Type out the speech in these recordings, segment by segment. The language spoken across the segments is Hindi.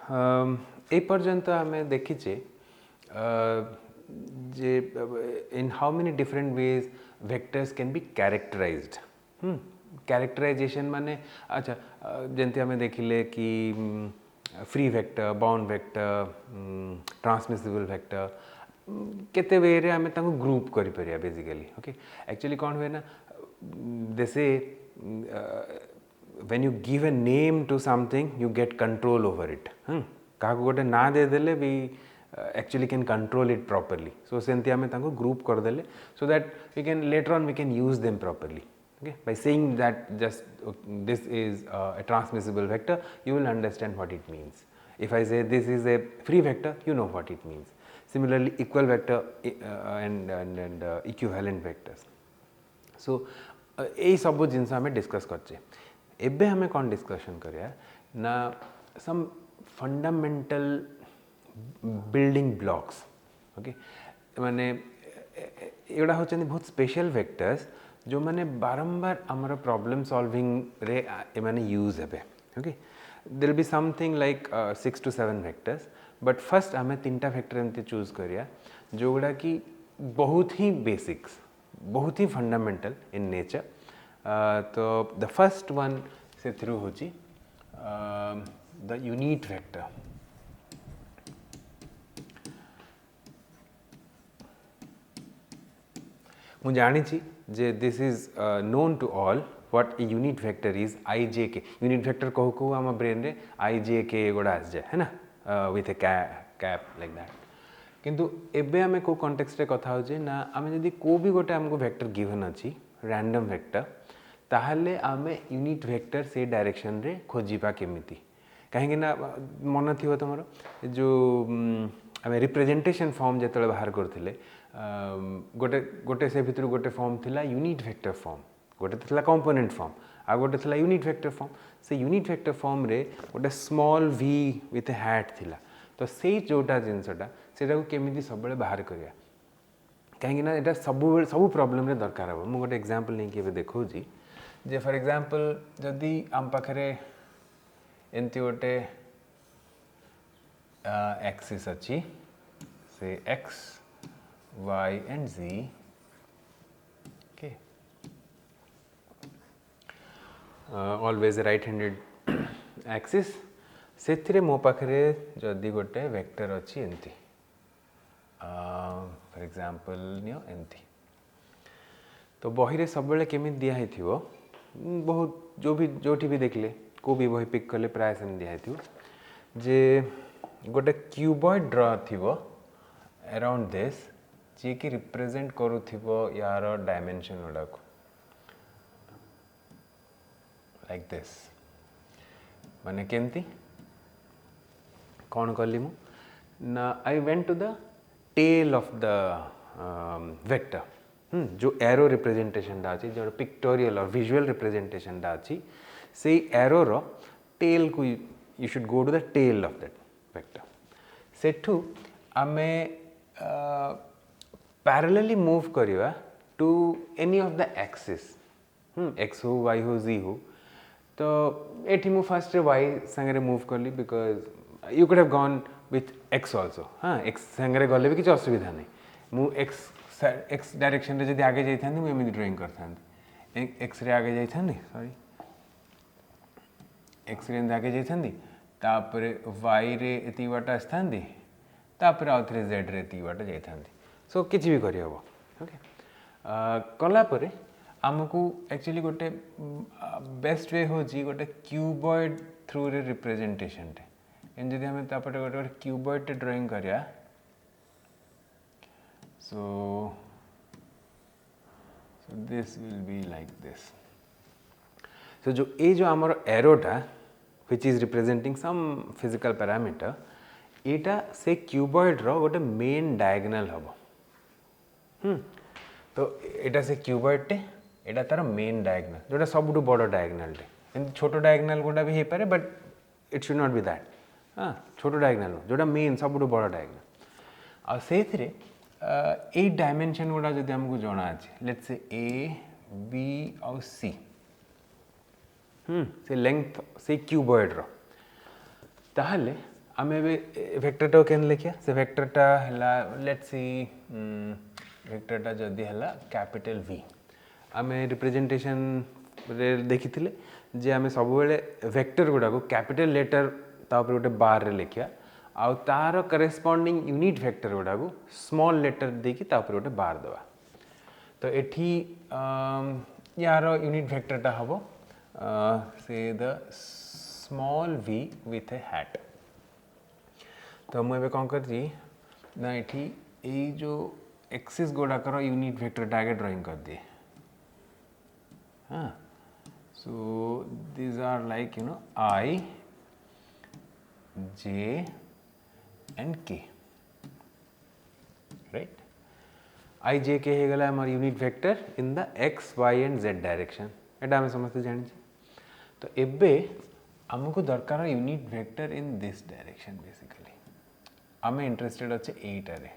ए पर्यंत आमे देखिचे जे in how many different ways vectors can be characterised. Characterisation माने अच्छा जंती आमे देखिले कि free vector, bound vector, transmissible vector केते वे रे आमे ताको ग्रुप करि परिया बेसिकली. ओके एक्चुअली कोन हुए ना दे से when you give a name to something you get control over it. काको गोटे ना दे देले we actually can control it properly. So सेंती आमे ताको group कर देले so that we can later on we can use them properly. Okay, by saying that just this is a transmissible vector you will understand what it means. If I say this is a free vector you know what it means. Similarly equal vector and equivalent vectors. So यही सब जिनस आमे डिस्कस करचे. एबे हमें कौन डिस्कशन करिया ना some fundamental building blocks. Okay माने एड़ा होचंदी बहुत स्पेशल वेक्टर्स जो माने बारंबार आमर प्रॉब्लम सॉल्विंग रे ए माने यूज हेबे. Okay there will be something like 6 to 7 vectors but first आमे तीनटा वेक्टर एमती चूज करिया जोगुडा कि बहुत ही बेसिक्स बहुत ही फंडामेंटल इन नेचर. तो द फर्स्ट वन से थ्रू होची द यूनिट वेक्टर. मु जानी छी जे this is known to all what a unit vector is I J K. Unit vector कहू कहू आम ब्रेन रे आई जे के गोड़ा आस जाए है ना with A cap like that. किंतु एबे आमे को कॉन्टेक्स्ट रे कथा होजे ना आमे जदी को भी गोटे हमको वेक्टर गिवन अछि रैंडम वेक्टर ताहले आमे यूनिट वेक्टर से डायरेक्शन रे खोजिबा केमिति. कहीं ना मन थी तुम जो आम रिप्रेजेंटेशन फॉर्म जो बाहर करथिले गोटे गोटे से भितर गोटे फॉर्म थिला यूनिट वेक्टर फॉर्म गोटे थिला कंपोनेंट फॉर्म आ गोटे थिला यूनिट वेक्टर फॉर्म. से यूनिट वेक्टर फॉर्म रे गोटे small V with a hat थिला. तो से जोटा जिनसटा सेटा को केमिति सब बाहर करिया कहीं ना एटा सब प्रॉब्लम रे दरकार हो. मु गोटे एग्जांपल नहीं कि देखो जी जे फॉर एग्जांपल जदि आम पाखरे एंती गोटे एक्सिस अच्छी से x y and z. okay always a right handed axis से मो पाखरे जदि गोटे वेक्टर अच्छी एंती फॉर एग्जांपल नियो एंती. तो बही रे सब बेले केमी दिया है थिवो बहुत जोठी भी देखले को भी बही पिक कले प्राय सेम दिया है थिवो जे गोटे क्यूबॉइड ड्रा थिवो अराउंड दिस जे कि रिप्रेजेंट करू थिवो यार डायमेंशन गुडा को लाइक दिस. माने केमती कौन कली मु ना I went to the tail of the vector. जो एरो रिप्रेजेंटेशन डा अछि जो पिक्टोरियल और विजुअल रिप्रेजेंटेशन डा अछि से एरो रो टेल को you should go to the tail of that vector. सेठू आमे पैरेलली मूव करिवा to any of the axis X हो वाई हो जी हो. तो एठी मु फर्स्ट रे वाई संगे मूव करली because you could have gone with x also. हाँ एक्स संगे गले भी किसी असुविधा नहीं. मु एक्स डायरेक्शन रे जदि आगे जाइथांती मु एमिति ड्राइंग करथांती एक्स रे आगे जाइथांती सॉरी एक्स रे आगे जाइथांती तापरे वाई रे एति बाटा आस्थांती तापरे आउथरे जेड रे एति बाटा जाइथांती. सो किछि भी करि हबो. ओके कला परे आमको एक्चुअली गोटे बेस्ट वे हो जी गोटे क्यूबॉइड थ्रू रे रिप्रेजेंटेशन टे एन जदि हमें तापटे गोटे क्यूबॉइड टे ड्राइंग करिया. So this will be like this. So जो आमर aorta which is representing some physical parameter एटा से क्यूबॉइड रो गोटे मेन डायगोनल हबो. तो एटा से क्यूबॉइड टे एटा तार मेन डायगोनल जोटा सबुठु बड़ डायगोनल टे. एंड छोटो डायगोनल गोटा भी हे पारे but it should not be that. हाँ छोटो डायगोनल जोटा मेन सबुठु बड़ डायगोनल आ सेथरे ए डायमेंशन गुड़ा जदि हमको जना अच्छे लेट्स से ए बी और सी से लेंथ से क्यूबॉइड रो ताहले आम वेक्टरटा के लिखिया से वेक्टरटा है लेट्स सी वेक्टरटा जदि है कैपिटल V आम रिप्रेजेंटेशन रे देखी जे आम सब वेक्टर गुड़ा को कैपिटल लेटर तापर गोटे बार रे लिखिया आउ तार करेस्पॉन्डिंग यूनिट वेक्टर गुड़ा को स्मॉल लेटर देकी तापर गोटे बार दवा तो एठी यार यूनिट वेक्टरटा हम से the small v with a hat तो मुझे कौन कर ना ये जो एक्सिस गुड़ाकर यूनिट वेक्टर आगे ड्राइंग कर दिए हाँ so these are like I J and K right I J K हो गला हमार unit vector in the x y and z direction एटा हमें समझते जानी तो एबे हमको दरकार unit vector in this direction basically आम इंटरेस्टेड अच्छे एटारे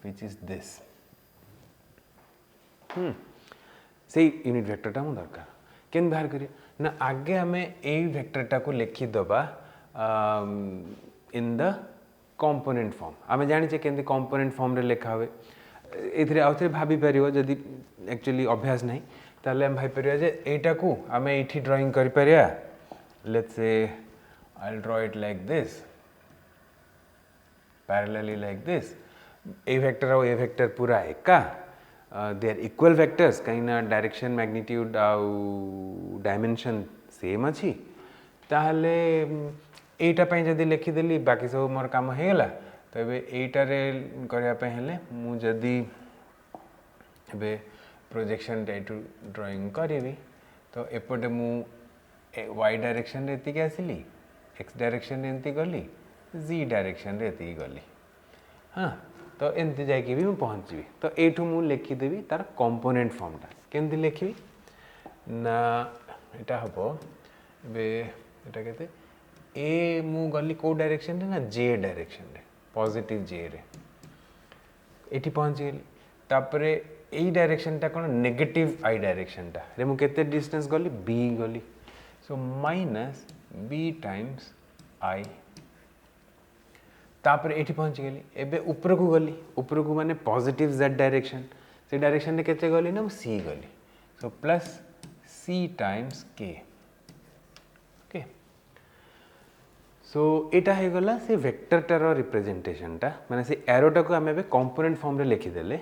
विच इज दिस से यूनिट वेक्टरटा मु दरकार केन बाहर करिया ना आगे आम ए वेक्टरटा को लिखिदबा इन द कंपोनेंट फॉर्म आम जाने केमती कंपोनेंट फॉर्म रे लिखा हुए एथिरे आउथरे भाभी परियो जदि एक्चुअली अभ्यास नहीं ताले हम भाई परिया जे एटा को आम एठी ड्राइंग करि परिया let's say I will draw it like this parallelly like this a vector और a vector पूरा एका they are equal vectors कहीं ना direction magnitude आउ dimension same अच्छी ताहले एटा पे जदि लिखी देली बाकी सब मोर काम हो गला तो एबे एटा रे करिया पे हेले मु जदि एबे प्रोजेक्शन टाइटू ड्राइंग करिवि तो एपटे मु y डायरेक्शन रे एति आसिली x डायरेक्शन रे एति गली z डायरेक्शन रे एति गली हाँ तो एमती जाकि भी मैं पहुँची तो एठू मु लिखिदेवी तार कंपोनेंट फॉर्मटा केमती लिखी ना एटा हबो बे एटा केते ए मु गली को डायरेक्शन रे ना j डायरेक्शन रे पॉजिटिव j रे एठी पहुँची गेली तापरे एई डायरेक्शन टा कोन नेगेटिव i डायरेक्शन टा रे मु केते डिस्टेंस गली b गली so minus b times i तापर एठी पहुँच गली एबे ऊपर को गली ऊपर को माने पॉजिटिव z डायरेक्शन से डायरेक्शन ने केते गली ना c गली so plus c times k okay so एटा हे गला से वेक्टर टार रिप्रेजेंटेशन टा माने से एरोटा को हम एबे कंपोनेंट फॉर्म रे लिखि देले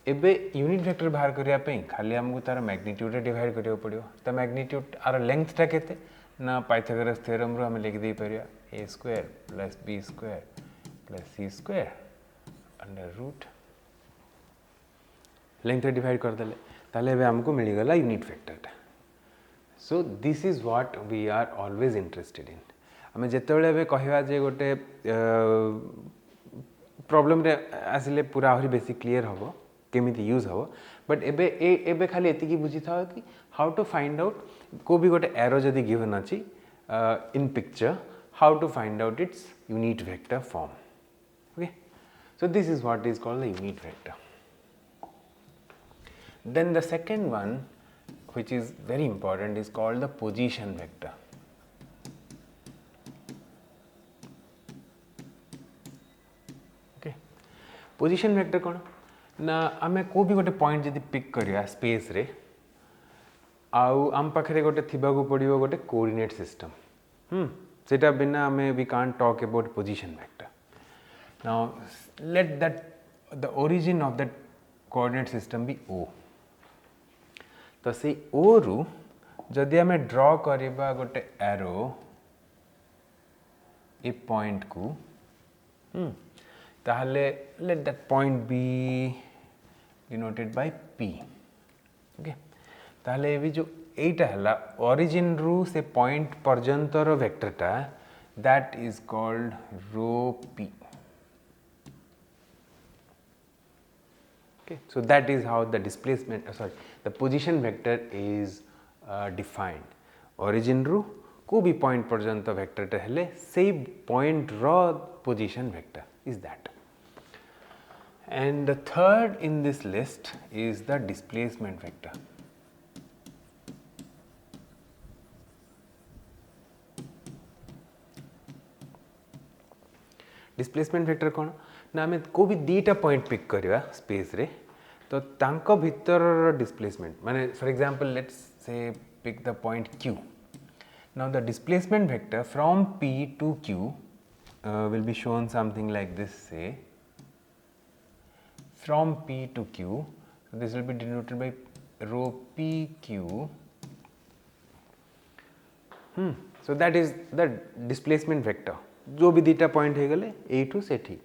एबे यूनिट वेक्टर बाहर करिया पे खाली हमको तार मैग्नीट्यूड रे डिवाइड करियो पड़ियो त मैग्नीट्यूड आर लेंथ टा केते ना पाइथागोरस थ्योरम रो हम लिख दे परिया a square plus b square plus c square under root length divide कर देले ताले एबे हमको मिल गला unit vector so this is what we are always interested in हमें जेतेबेले एबे कहवा जे गोटे प्रॉब्लम रे आसिले पूरा आहुरी बेसी क्लियर हबो केमिति यूज हबो बट एबे खाली एति की बुझी था कि हाउ टू फाइंड आउट को भी गोटे एरो जदी गिवन अछि इन picture how to find out its unit vector form. Okay, so this is what is called the unit vector. Then the second one, which is very important, is called the position vector. Okay, position vector कौन ना आमे को भी गोटे पॉइंट जदी पिक करिया स्पेस रे आउ आम पाखरे गोटे थिबा को पड़ियो गोटे कोऑर्डिनेट सिस्टम सेटा बिना हमें we can't talk about position vector now let that the origin of that coordinate system be O तो से ओ रु जदि हमें ड्रॉ करबा गोटे एरो ए पॉइंट को ताहले let that point be denoted by P okay ताहले ये जो एटा हला ओरिजिन रु से पॉइंट पर्यंतर वेक्टरटा that is called rho P okay so that is how the displacement the position vector is defined origin ru को भी पॉइंट पर्यंत वेक्टरटा हेले से पॉइंट रो position vector is that and the third in this list is the displacement vector displacement vector कौन ना आम को भी दीटा पॉइंट पिक करवा स्पेस रे तो तांको भीतर डिस्प्लेसमेंट माने for example let's say pick the point q. Now the displacement vector from p to q will be shown something like this, say from p to q. So this will be denoted by rho pq. So that is the displacement vector. जो भी दीटा पॉइंट है गले ए टू सेठी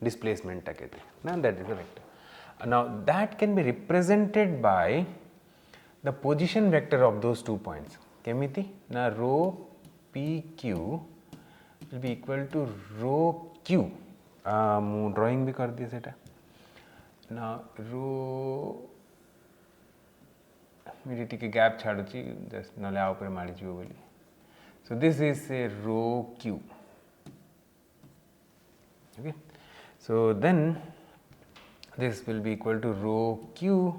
डिस्प्लेसमेंट के ना that is the vector. Now that can be represented by the position vector of those two points केमिति ना rho P Q will be equal to rho Q. मु ड्राइंग भी कर दिए सेटा ना रो मेरी टिके गैप छाड़ुची जस्ट नले आ ऊपर मारी जीवो बोली. So this is a rho q. Okay. So then this will be equal to rho q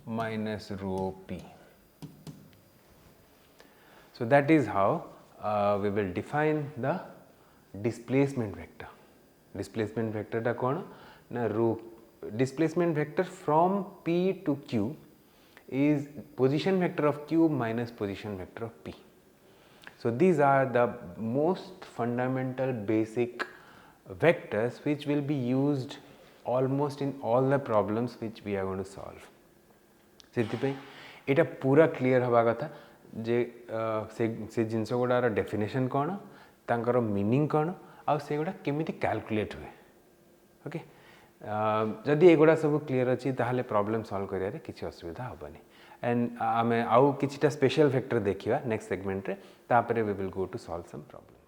minus rho p. So that is how we will define the displacement vector. Displacement vector da कौन ना rho displacement vector from p to q is position vector of q minus position vector of p. So these are the most fundamental basic vectors which will be used almost in all the problems which we are going to solve. ସେଥିପାଇଁ ଏଇଟା पूरा क्लियर हवा कथा जे से जिनस गुड़ार डेफिनेशन कौन तांकर मीनिंग कौन आ से गुड़ा केमिति कैलकुलेट हुए. ओके जदि एगुड़ा सब क्लियर अच्छी ताहले प्रॉब्लम सॉल्व करियारे किसी असुविधा होबनी. एंड आमे आउ किछिटा स्पेशल फैक्टर देखिवा नेक्स्ट सेगमेंट रे तापरे we will go to solve some problem.